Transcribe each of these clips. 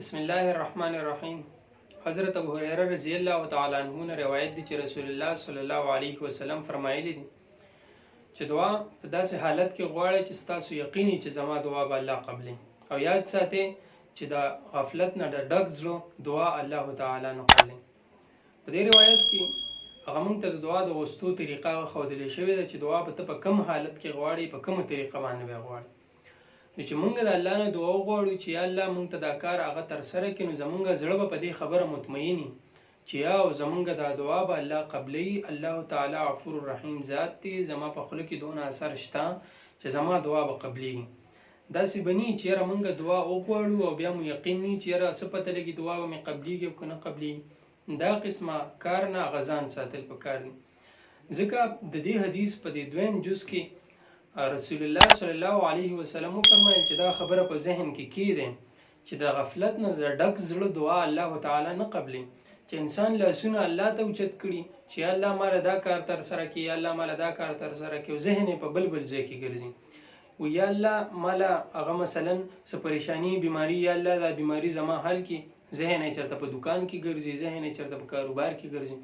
بسم الله الرحمن الرحیم. حضرت ابو هريره رضی الله تعالی عنہ نه روایت دي چې رسول الله صلی الله علیه وسلم فرمایلی دي چې دعا په داسې حالت کې غواړئ چې ستاسو یقیني چې زما دعا به الله قبلې، او یاد ساتئ چې د غفلت نه د ډک زړه دعا الله تعالی نه قبلې. په دې روایت کې هغه موږ ته د دعا د غوښتو طریقه ښودلې شوې ده چې دعا به ته په کوم حالت کې غواړې، په کومه طریقه باندې به غواړې. نو چې مونږ د الله نه دعا وغواړو چې یا الله مونږ ته دا کار هغه ترسره کړي، نو زمونږ زړه به په دې خبره مطمئني چې یا او زمونږ دا دعا به الله قبلې. الله تعالی غفور رحیم ذات دی، زما په خوله کې دونه اثر شته چې زما دعا به قبلېږي. داسې بني چې یاره مونږ دعا وغواړو او بیا مو یقین ني چې یاره څه پته لګي دعا به مې قبلېږي او که نه قبلېږي. دا قسمه کار نه غزان ساتل پکار دي. ځکه د دې حدیث په دې دویم جز کې رسول الله صلی الله علیه وسلم فرمایي چې دا خبره په ذهن کې کیده چې د غفلت نه د ډک زړه دعا الله تعالی نه قبلې. چې انسان لاسونه الله ته اوچت کړي چې الله مال دا کار تر سره کړي، الله مال دا کار تر سره کړي، او ذهن په بلبل ځای کې ګرځي و یا الله مال هغه مثلا څه پریشانی بیماری، یا الله دا بیماری زما حل کړي، ذهن یې چرته په دکان کې ګرځي، ذهن یې چرته په کاروبار کې ګرځي.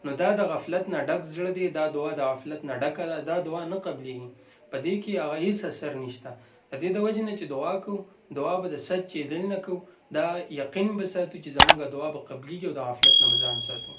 نو دا د غفلت نه ډک زړه دی، دا دعا د غفلت نه ډکه ده، دا دعا نه قبلېږي. په دې کې هغه هیڅ اثر نشته. د دې د وجې نه چې دعا کوو، دعا به د سچ چیدل نه کوو، دا یقین به ساتو چې زموږ دعا به قبلېږي او د غفلت نه به ځان ساتو.